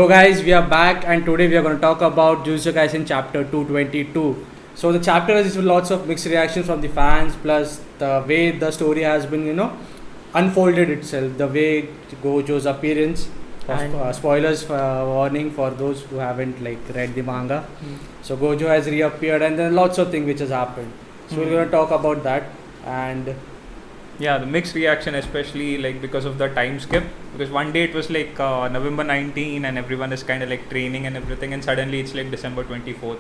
Hello guys, we are back and today we are going to talk about Jujutsu Kaisen Chapter 222. So the chapter has lots of mixed reactions from the fans, plus the way the story has been, unfolded itself. The way Gojo's appearance, spoilers warning for those who haven't read the manga. So Gojo has reappeared and then lots of things which has happened. So we're going to talk about that and yeah, the mixed reaction, especially because of the time skip, because one day it was November 19 and everyone is kind of training and everything, and suddenly it's December 24th,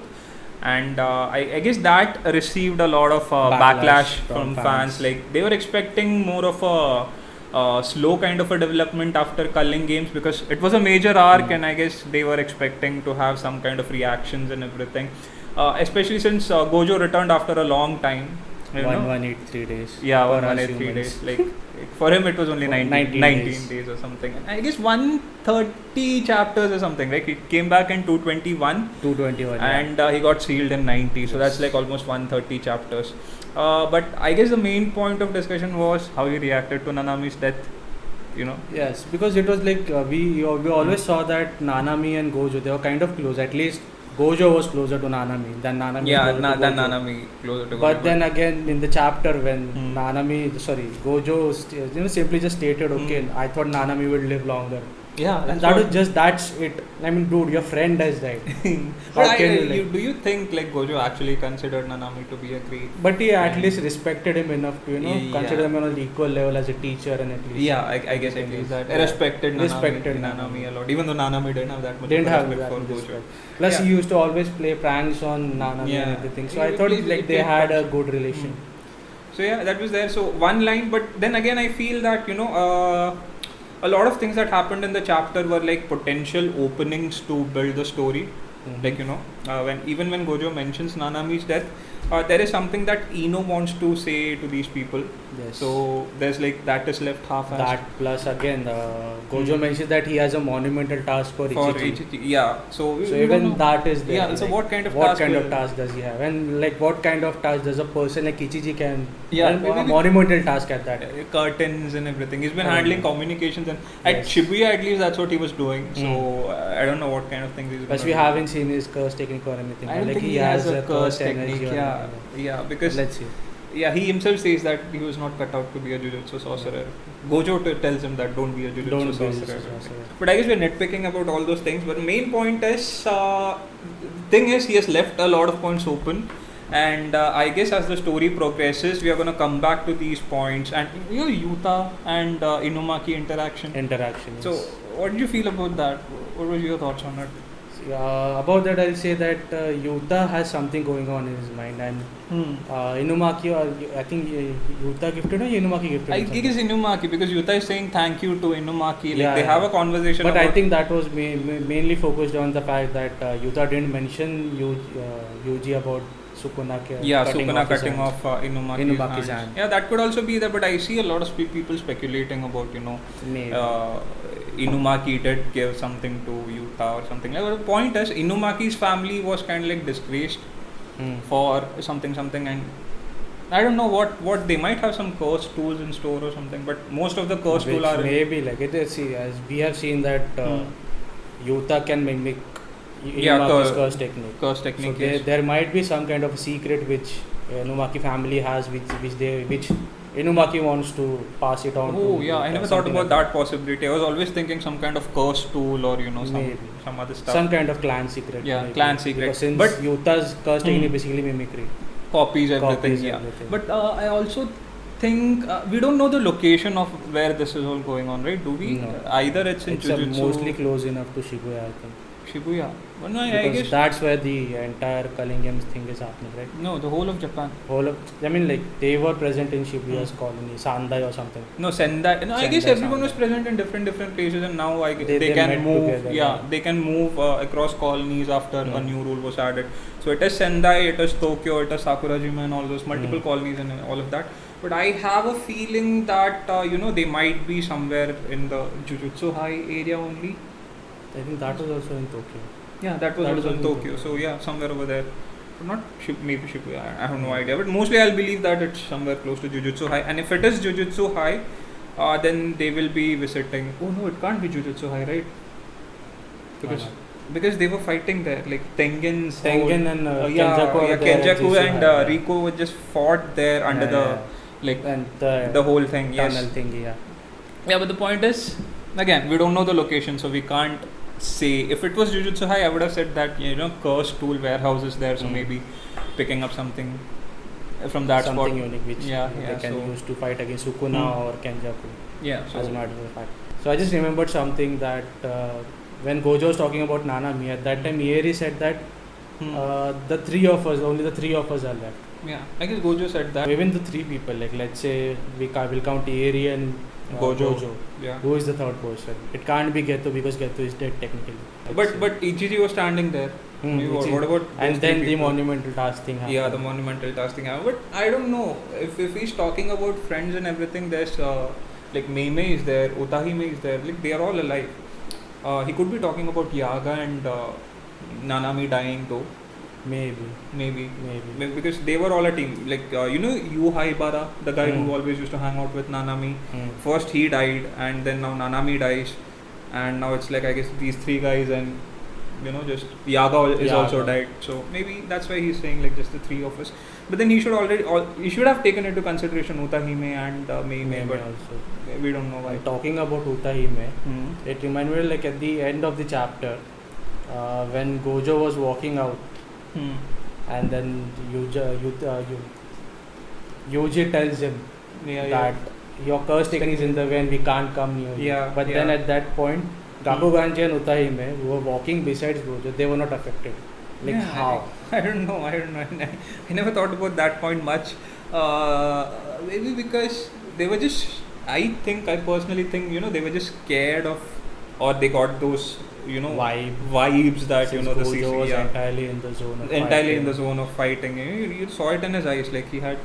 and I guess that received a lot of backlash from fans. They were expecting more of a slow kind of a development after culling games, because it was a major arc, and I guess they were expecting to have some kind of reactions and everything, especially since Gojo returned after a long time. 183 days. Yeah, 183 days. For him, it was only 19 days or something. And I guess 130 chapters or something. He came back in 221. 221. And he got sealed in 90. So that's almost 130 chapters. But I guess the main point of discussion was how he reacted to Nanami's death. Yes, because it was we always saw that Nanami and Gojo, they were kind of close. At least Gojo was closer to Nanami than Nanami. Yeah, than Nanami closer to Gojo. But then again, in the chapter when Gojo simply just stated, okay, I thought Nanami would live longer. Yeah, and that's it. I mean, dude, your friend has died. Do you think Gojo actually considered Nanami to be a great? But he at least respected him enough to consider him on an equal level as a teacher, and at least I guess at least that respected Nanami a lot, even though Nanami didn't have that much respect for Gojo. Plus, he used to always play pranks on Nanami and everything. So I thought they had a good relation. So yeah, that was there. So one line, but then again, I feel that a lot of things that happened in the chapter were potential openings to build the story. When Gojo mentions Nanami's death, there is something that Ino wants to say to these people. Yes. So there's that is left half-assed. That plus again, Gojo mentions that he has a monumental task for Ichichi. Yeah. So even that is there. Yeah. So what kind of task does he have, and what kind of task does a person like Ichichi can? Yeah. A monumental task at that. Curtains and everything. He's been handling communications, and at Shibuya at least that's what he was doing. So I don't know what kind of things he's. But we haven't seen his curse technique or anything. I don't think he has a curse technique. Yeah, because let's see. Yeah, he himself says that he was not cut out to be a Jujutsu sorcerer. Gojo tells him that don't be a Jujutsu sorcerer. But I guess we're nitpicking about all those things. But the main point is, thing is, he has left a lot of points open. And I guess as the story progresses, we are going to come back to these points. And Yuta and Inumaki interaction. So, what did you feel about that? What were your thoughts on it? About that, I'll say that Yuta has something going on in his mind, and Inumaki, I think Yuta gifted or Inumaki gifted. I think it's Inumaki, because Yuta is saying thank you to Inumaki. They have a conversation. But I think that was mainly focused on the fact that Yuta didn't mention Yuji about Sukuna cutting off Inumaki's hand. Yeah, that could also be there, but I see a lot of people speculating about Inumaki did give something to Yuta or something. But the point is, Inumaki's family was kind of disgraced for something, and I don't know what they might have some curse tools in store or something, but most of the curse tools are maybe it is. See, as we have seen that Yuta can mimic curse technique. So there might be some kind of a secret which Inumaki family has, which Inumaki wants to pass it on. Oh yeah, I never thought about that possibility. I was always thinking some kind of curse tool or some other stuff. Some kind of clan secret. Yeah, clan secret. Because since Yuta's curse technique basically mimicry. Copies everything. But I also think we don't know the location of where this is all going on, right? Do we? No. Either it's in Jujutsu. Mostly close enough to Shibuya, I think. Shibuya. Well, no, I guess that's where the entire culling games thing is happening, right? No, the whole of Japan. They were present in Shibuya's colony, Sendai or something. No, Sendai. No, I guess everyone was present in different places, and now they can move. Together, they can move across colonies after a new rule was added. So it is Sendai, it is Tokyo, it is Sakurajima, and all those multiple colonies and all of that. But I have a feeling that they might be somewhere in the Jujutsu High area only. I think that was also in Tokyo. Yeah, that was also in Tokyo. So yeah, somewhere over there. But not maybe Shibuya. I have no idea. But mostly I'll believe that it's somewhere close to Jujutsu High. And if it is Jujutsu High, then they will be visiting. Oh no, it can't be Jujutsu High, right? because because they were fighting there, like Tengen's Tengen and yeah, Kenjaku, yeah, Kenjaku and Riko were just fought there under the like and the whole thing. tunnel Yes. thingy, yeah. Yeah, but the point is, again, we don't know the location, so we can't say. If it was Jujutsu High, I would have said that cursed tool warehouse is there, so maybe picking up something from that something spot. unique which they can use to fight against Sukuna or Kenjaku. Yeah, so As a matter of fact. So I just remembered something that when Gojo was talking about Nanami, at that time Ieri said that the three of us, only the three of us are left. yeah, I guess Gojo said that. Even the three people, like let's say will count Ieri and Gojo. Yeah. Who is the third person? It can't be Geto because Geto is dead technically. But Ichiji was standing there. What about and those then three the people? monumental task thing happened. Yeah, the monumental task thing happened. But I don't know if he's talking about friends and everything. There's like Meimei is there, Utahime is there. Like they are all alive. He could be talking about Yaga and Nanami dying though. Maybe because they were all a team. Like Yu Haibara, the guy who always used to hang out with Nanami. First he died, and then now Nanami dies, and now it's like I guess these three guys and just Yaga is also died. So maybe that's why he's saying like just the three of us. But then he should have taken into consideration Utahime and Meimei, but also. We don't know why. Talking about Utahime, it reminded me like at the end of the chapter when Gojo was walking out. And then Yuji tells him that your curse technique is in the way and we can't come near you. Yeah, but then at that point, Gakuganji and Utahime, who were walking besides Gojo, they were not affected. Like how? I don't know. I never thought about that point much. Maybe because they were just. I personally think they were just scared of, or they got those vibes that Since the Gojo CC was yeah, entirely in the zone of entirely in fighting. the zone of fighting. You saw it in his eyes, like he had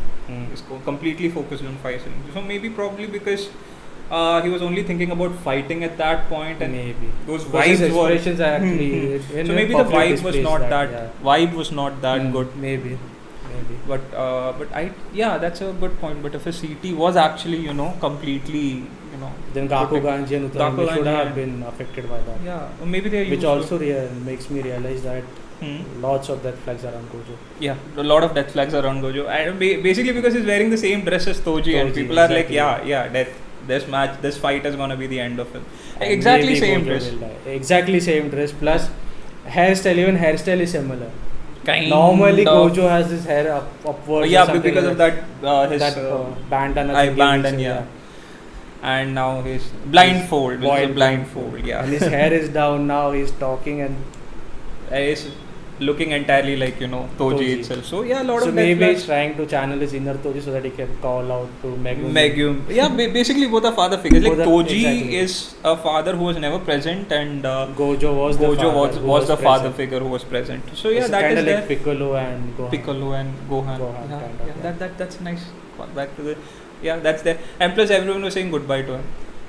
completely focused on fighting. So probably because he was only thinking about fighting at that point, and maybe those because his vibes were expressions are actually so maybe the vibe was not that vibe was not that good. Maybe. But that's a good point. But if a CT was actually completely then Gakuganji and Utahime should have and- been affected by that. yeah, or maybe they Which used also makes me realize that lots of death flags are on Gojo. yeah, a lot of death flags around Gojo. And basically because he's wearing the same dress as Toji and people are like, yeah, death. This fight is gonna be the end of him. And Exactly maybe same Gojo dress. will die. Exactly same dress plus hairstyle is similar. Kind Normally of. Gojo has his hair upwards. Yeah, or something because of like that his bandana. eye thingy band which and is, yeah. And now he's blindfold. Boiled Blindfold. Yeah. And his hair is down now. He's talking and He's looking entirely like Toji itself. So yeah, a lot so of maybe death he's trying to channel his inner Toji so that he can call out to Megumi. Yeah, basically both are father figures. Like Both are- Toji exactly. is a father who was never present, and Gojo was the father. was the father present. figure who was present. So yeah, It's that kind is of there. like Piccolo and Gohan. Piccolo and Gohan. Gohan Yeah, kind of, yeah. That's nice. Back to the that's there. And plus everyone was saying goodbye to him.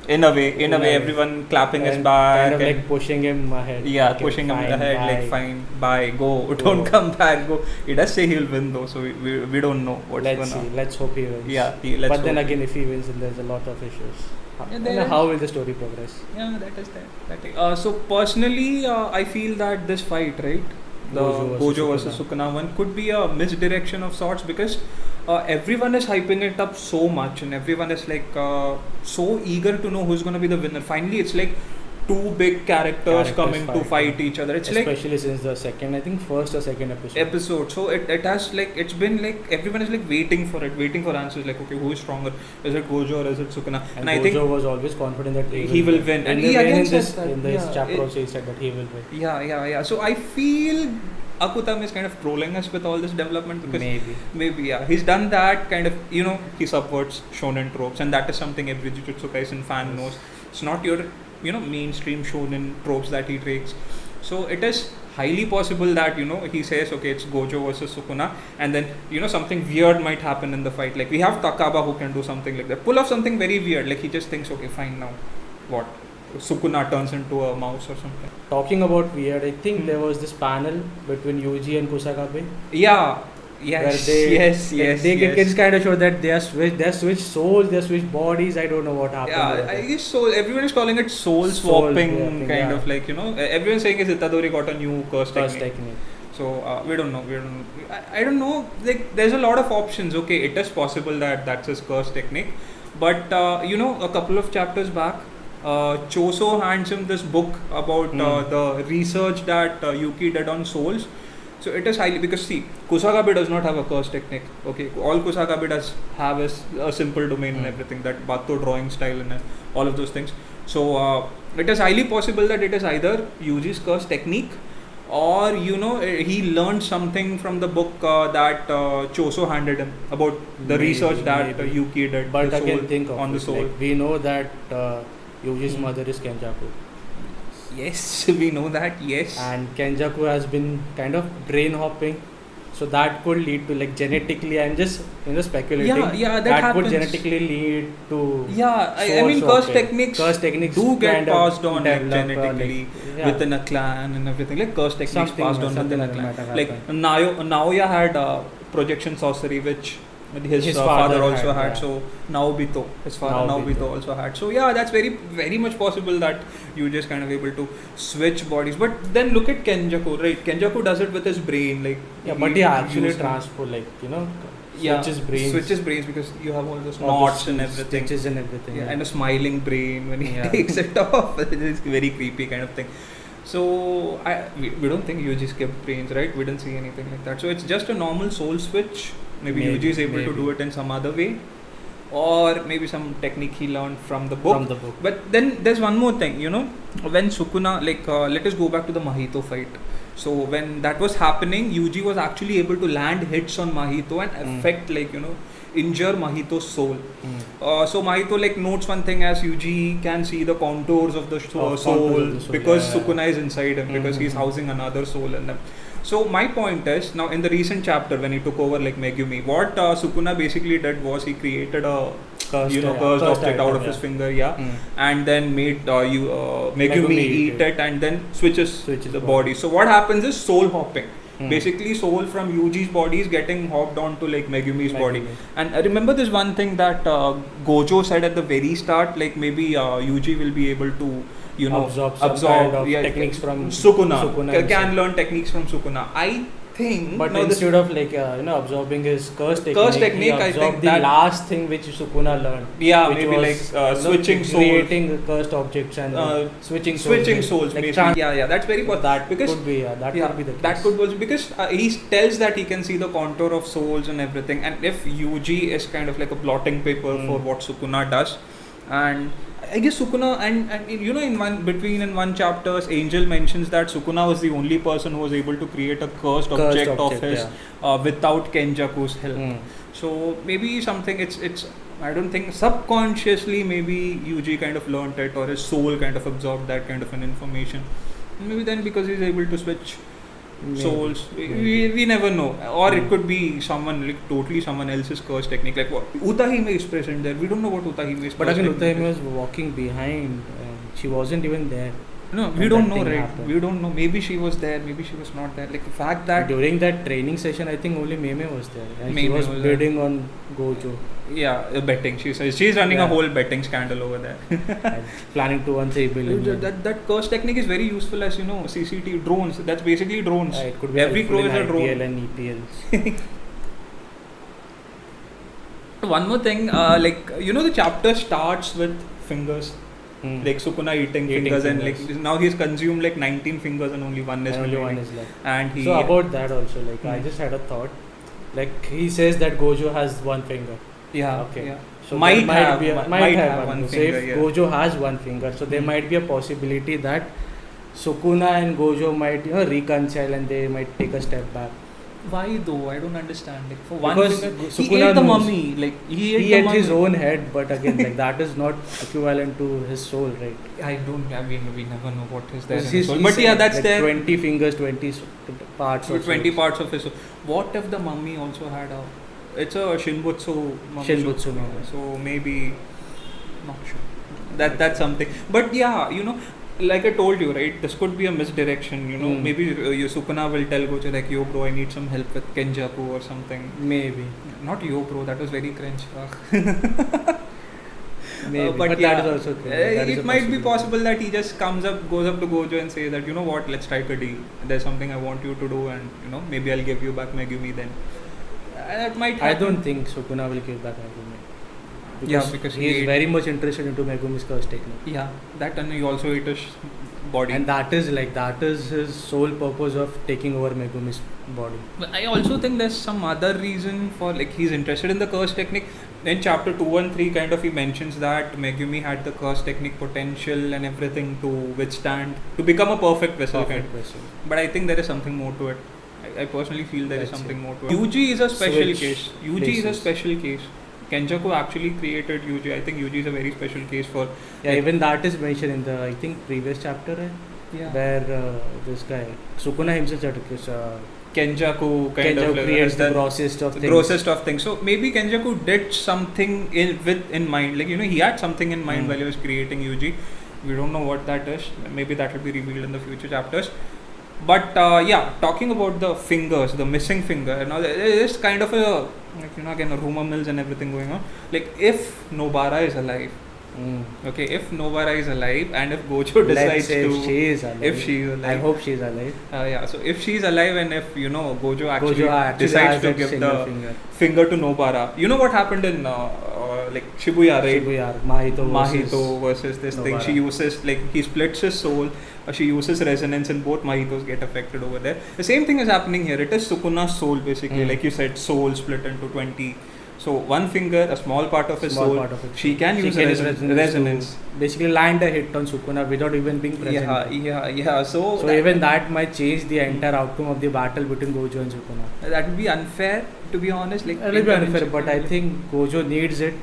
In a way, everyone clapping his And back. kind of and like pushing him ahead. yeah, Okay, pushing him fine, ahead, bye. like fine, bye, go, don't come back, go. He does say he'll win though, so we don't know what's Let's gonna. see. Let's hope he wins. Yeah, but then again, if he wins, then there's a lot of issues. Yeah, And how will the story progress? Yeah, that is there. So personally, I feel that this fight, right, the Gojo versus Sukuna one, could be a misdirection of sorts because everyone is hyping it up so much, and everyone is like so eager to know who's gonna be the winner. Finally, it's like two big characters coming to fight each other. It's especially since the first or second episode. So it has like it's been like everyone is like waiting for answers. Like okay, who is stronger? Is it Gojo or is it Sukuna? And I Gojo think was always confident that he will win. And he again says that, in this chapter also he said that he will win. Yeah. So I feel Akutam is kind of trolling us with all this development because maybe yeah, he's done that kind of he subverts shonen tropes, and that is something every Jujutsu Kaisen fan knows. It's not your mainstream shonen tropes that he takes. So it is highly possible that he says okay, it's Gojo versus Sukuna, and then something weird might happen in the fight. Like we have Takaba who can do something like that, pull off something very weird. Like he just thinks okay, fine, now what? Sukuna turns into a mouse or something. Talking about weird, I think there was this panel between Yuji and Kusakabe. Yeah, Yes, where they yes, like, yes, they yes. can kind of show that they are switched souls, they are switched bodies. I don't know what happened. Yeah, over I there. guess so. Everyone is calling it soul Soul swapping, swapping, kind yeah. of like, everyone's saying is Itadori got a new curse First technique. technique. So we don't know. I don't know. Like, there's a lot of options. Okay, it is possible that that's his curse technique, but a couple of chapters back, Choso hands him this book about the research that Yuki did on souls. So it is highly, because see, Kusakabe does not have a curse technique. Okay, all Kusakabe does have is a simple domain and everything, that Bato drawing style and all of those things. So it is highly possible that it is either Yuji's curse technique, or he learned something from the book that Choso handed him about the research that Yuki did. But the again, soul, think of on the it, soul. like, we know that Yuji's mother is Kenjaku. Yes, we know that. Yes. And Kenjaku has been kind of brain hopping, so that could lead to, like, genetically, I'm just speculating. Yeah, that could happens. genetically lead to Yeah, I soul mean, curse swapping. techniques do get kind of passed on, like, develop, genetically within a clan and everything. Like, curse techniques Something- passed on something within a might clan. have Like happened. Naoya had projection sorcery, which his father father also had, had. yeah. So Naobito, his father Naobito. Naobito also had. So yeah, that's very, very much possible that you just kind of able to switch bodies. But then look at Kenjaku, right? Kenjaku does it with his brain, like. Yeah, but he actually uses- transport, like, Yeah, switches brains, because you have all those all knots those and everything. stitches and everything. Yeah, and a smiling brain when he Yeah. takes it off. It's very creepy kind of thing. So we don't think Yuji skipped brains, right? We didn't see anything like that. So it's just a normal soul switch. Maybe Yuji is able to do it in some other way, or maybe some technique he learned from the book. From the book. But then there's one more thing, when Sukuna, like, let us go back to the Mahito fight. So when that was happening, Yuji was actually able to land hits on Mahito and affect, like, injure Mahito's soul. So Mahito, like, notes one thing as Yuji can see the contours of the soul, because Sukuna is inside him, because he's housing another soul in them. So my point is, now in the recent chapter when he took over, like, Megumi, what Sukuna basically did was he created a cursed object out of his finger, and then made Megumi eat it and then switches the body. So what happens is soul hopping. Basically, soul from Yuji's body is getting hopped onto, like, Megumi's body. And I remember this one thing that Gojo said at the very start, like, maybe Yuji will be able to absorb kind of techniques from Sukuna can learn techniques from Sukuna. I think, but instead of, like, absorbing his curse technique, he I think absorbed the last thing which Sukuna learned. Yeah, which maybe was, like switching souls, creating cursed objects and switching souls. Like, maybe. yeah, that's very possible. That because could be that could be the case. That could be because he tells that he can see the contour of souls and everything. And if Yuji is kind of like a blotting paper for what Sukuna does, and I guess Sukuna and in one chapters, Angel mentions that Sukuna was the only person who was able to create a cursed object of his without Kenjaku's help. So maybe something it's I don't think subconsciously maybe Yuji kind of learnt it, or his soul kind of absorbed that kind of an information. Maybe then because he's able to switch souls, we never know, or it could be someone, like, totally someone else's curse technique, like what Utahime is present there. We don't know what Utahime is. But again, Utahime was walking behind, and she wasn't even there. No, we don't know, right? We don't know. Maybe she was there, maybe she was not there. Like, the fact that during that training session, I think only Meme was there, and she was bidding on Gojo. Yeah, betting. She's running a whole betting scandal over there. And planning to earn 3 billion. That curse technique is very useful, as CCTV drones. That's basically drones. It could be every crow is a drone. IPL and EPLs. One more thing, the chapter starts with fingers. Like Sukuna eating fingers, and like now he's consumed like 19 fingers and only one is left. And he so about that also, like, I just had a thought. Like, he says that Gojo has one finger. Yeah. Okay. Yeah. So might have one. finger. So if Gojo has one finger, so there might be a possibility that Sukuna and Gojo might reconcile, and they might take a step back. Why though? I don't understand. Like, for because one finger, Sukuna he ate the knows. mummy. Like, he ate his own head, but again, like, that is not equivalent to his soul, right? We never know what is there in His his soul. he But said, yeah, that's like, there. 20 fingers, 20 parts. With 20 parts of his soul. What if the mummy also had a? It's a Shinbutsu mummy. Shinbutsu mummy. So maybe, not sure. That's something. But yeah, like I told you, right, this could be a misdirection, you know. Maybe Sukuna will tell Gojo like, yo bro, I need some help with Kenjaku or something. Maybe. Not yo bro, that was very cringe. Maybe. But yeah, that is also true. it might be possible that he just goes up to Gojo and says that, you know what, let's strike a deal. There's something I want you to do, and you know, maybe I'll give you back Megumi then. That might happen. I don't think Sukuna will give back Megumi. Because he is very much interested into Megumi's curse technique. Yeah, that, and he also ate his body. And that is his sole purpose of taking over Megumi's body. But I also think there's some other reason for, like, he's interested in the curse technique. In chapter 2 and 3 kind of he mentions that Megumi had the curse technique potential and everything to become a perfect vessel. But I think there is something more to it. I personally feel there is something more to it. Yuji is a special case. Yuji is a special case. Kenjaku actually created Yuji. I think Yuji is a very special case for... Yeah, even that is mentioned in the, I think, previous chapter, where this guy, Sukuna himself, Kenjaku creates the grossest of things. So maybe Kenjaku did something in mind. Like, you know, he had something in mind while he was creating Yuji. We don't know what that is. Maybe that will be revealed in the future chapters. But talking about the fingers, the missing finger, you know, there is kind of a, like, you know, again, rumor mills and everything going on. Like, if Nobara is alive, if Nobara is alive, and if Gojo decides if she is alive, I hope she is alive. So if she is alive, and if, you know, Gojo actually decides to give the finger to Nobara, you know what happened in like Shibuya, right? Mahito versus this Nobara thing. She uses, like, he splits his soul. She uses resonance, and both Mahitos get affected over there. The same thing is happening here. It is Sukuna's soul, basically. Like you said, soul split into 20. So one finger, a small part of his soul, she can use resonance. Basically land a hit on Sukuna without even being present. So even that might change the entire outcome of the battle between Gojo and Sukuna. That would be unfair, to be honest. Like, it will be unfair, but I think Gojo needs it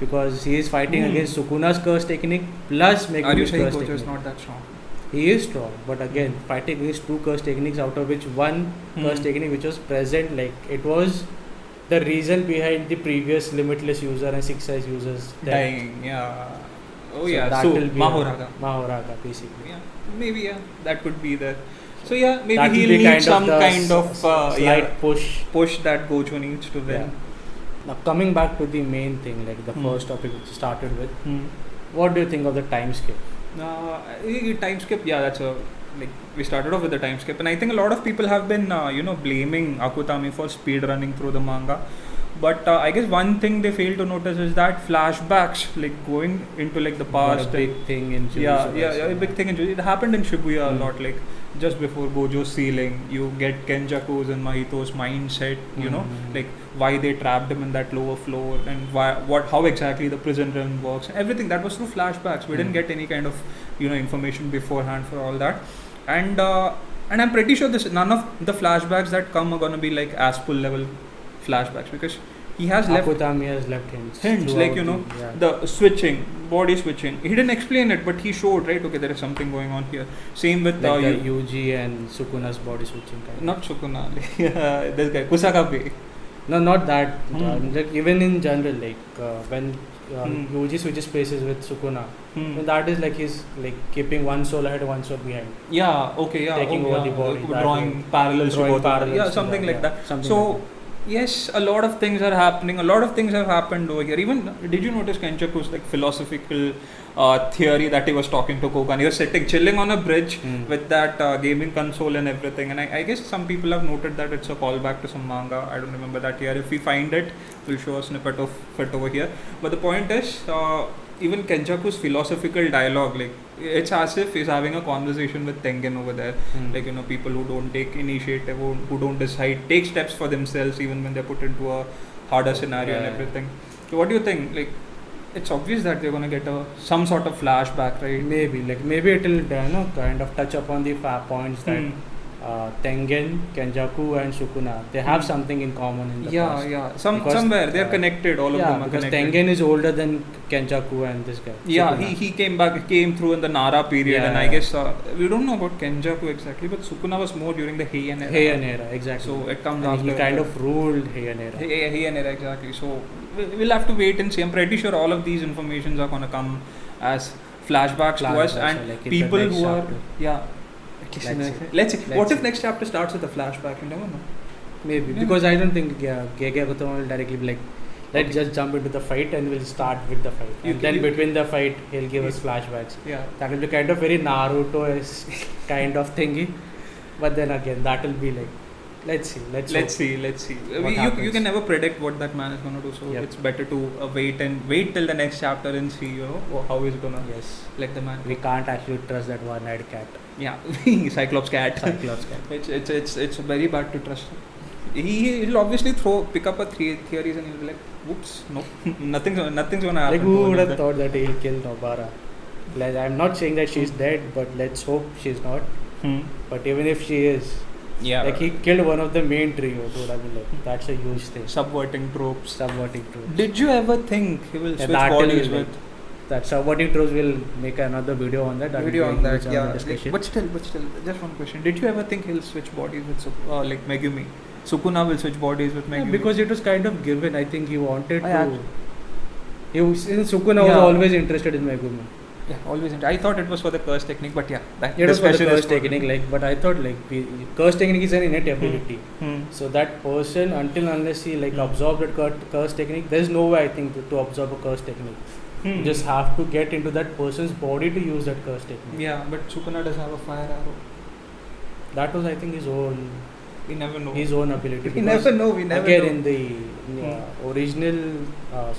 because he is fighting against Sukuna's curse technique plus Megumi's curse technique. Are you saying Gojo is not that strong? He is strong, but again, fighting against 2 curse techniques, out of which one curse technique which was present, like, it was the reason behind the previous limitless user and 6 size users dying. So that will be Mahoraga basically. Maybe that could be there. So maybe he'll need some kind of slight push that Gojo needs to win. Now coming back to the main thing, like the first topic which started with, what do you think of the time skip? Time skip, that's like, we started off with the time skip, and I think a lot of people have been blaming Akutami for speed running through the manga. But I guess one thing they fail to notice is that flashbacks, like going into, like, the past, a big thing in Jujutsu. A big thing in Jujutsu. It happened in Shibuya a lot. Like, just before Gojo's sealing, you get Kenjaku's and Mahito's mindset. You know, like why they trapped him in that lower floor, and how exactly the prison realm works. Everything that was through flashbacks. We didn't get any kind of information beforehand for all that. And I'm pretty sure none of the flashbacks that come are gonna be like Aspul level flashbacks, because he has Akutami has left hints like, the switching, body switching. He didn't explain it, but he showed, right? Okay, there is something going on here. Same with like the Yuji and Sukuna's body switching kind. Not Sukuna, this guy Kusakabe. No, not that. Like, even in general, like when Yuji switches places with Sukuna, that is like he's like keeping one soul ahead, one soul behind. Taking over the body, drawing parallels to both. Something like that. Yes, a lot of things are happening. A lot of things have happened over here. Even, did you notice Kenjaku's like philosophical theory that he was talking to Kogan? He was chilling on a bridge with that gaming console and everything. And I guess some people have noted that it's a callback to some manga. I don't remember that here. If we find it, we'll show a snippet of it over here. But the point is, even Kenjaku's philosophical dialogue, like, it's as if he's having a conversation with Tengen over there. Like, people who don't take initiative, who don't decide, take steps for themselves even when they're put into a harder scenario and everything. So what do you think? Like, it's obvious that they're gonna get some sort of flashback, right? Maybe it will kind of touch upon the points that Tengen, Kenjaku and Sukuna, they have something in common in the past. Somewhere they're connected. All of them are because connected. Tengen is older than Kenjaku and this guy. Sukuna. He came through in the Nara period, and I guess we don't know about Kenjaku exactly, but Sukuna was more during the Heian era. Exactly. So it comes and after. He kind of ruled Heian era. Heian era, exactly. So we'll have to wait and see. I'm pretty sure all of these informations are gonna come as flashbacks to us, Flashbacks and are like in the people next who are chapter. yeah. Let's see. What Let's if see. next chapter starts with a flashback? You never know. Maybe Yeah. because I don't think Gege Gautama will directly be like, let's just jump into the fight and we'll start with the fight. You And can- then between the fight, he'll give us flashbacks. Yeah. That will be kind of very Naruto-esque kind of thingy. But then again, that will be like, let's see. Let's see. What You happens. can never predict what that man is gonna do. So Yep. it's better to wait till the next chapter and see how he's gonna Yes. let the man. We can't actually trust that one-eyed cat. Yeah, Cyclops cat. Cyclops cat. It's very bad to trust him. He'll obviously pick up a theories and he'll be like, whoops, no, nothing's gonna happen. Like who to would him have then. thought that he'll kill Nobara? Like, I'm not saying that she's dead, but let's hope she's not. But even if she is, Yeah. like he killed one of the main trio, dude. I mean, like that's a huge thing. Subverting tropes. Subverting tropes. Did you ever think he will Yeah, switch that bodies is with? like- That subverting tropes will make another video on that. Video will on be a that, huge yeah. discussion. But still, just one question. Did you ever think he'll switch bodies with like Megumi? Sukuna will switch bodies with Yeah, Megumi. because it was kind of given. I think he wanted I to. had- Since Sukuna was Yeah. always interested in Megumi. Yeah, always. I thought it was for the curse technique, but yeah, that It was for the discussion is curse technique, like, but I thought like curse technique is an innate ability. Hmm. So that person, until unless he like absorbed that curse technique, there's no way I think to absorb a curse technique. You just have to get into that person's body to use that curse technique. Yeah, but Sukuna does have a fire arrow. That was, I think, his own ability. We because never know. We never again, know. in the original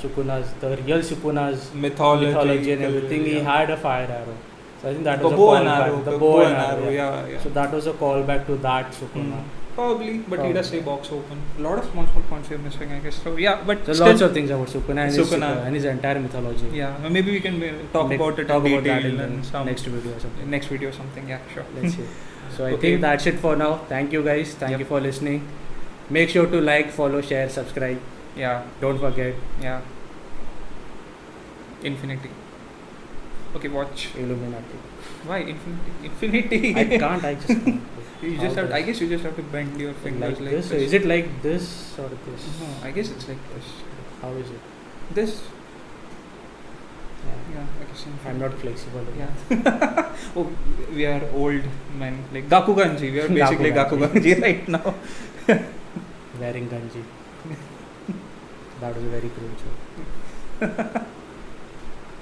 Sukuna's, the real Sukuna's mythology and everything, he had a fire arrow. So I think that was a bow and callback. arrow. The bow and arrow. Yeah. So that was a callback to that Sukuna. Probably, but he does say Probably. box open. A lot of small points we're missing, I guess. So yeah, but There's still, lots of things about Sukuna Sukuna. and his entire mythology. yeah, maybe we can talk about it talk in about that detail in and the some next video or something. next video or something. Yeah, sure. Let's see. So I Okay. think that's it for now. Thank you guys. Thank Yep. you for listening. Make sure to like, follow, share, subscribe. Yeah, Don't forget yeah. Infinity. Okay, watch. Illuminati. Why Infinity? Infinity. I can't. I just can't. You How just have. does- I guess you just have to bend your fingers Like this. this. Is it like this or this? No, I guess it's like this. How is it? This. Yeah. Yeah, I guess. I'm not flexible. Yeah. Oh, we are old men. Like Gakuganji. We are basically Gakuganji. Gakuganji right now. Wearing ganji. That was a very cruel joke.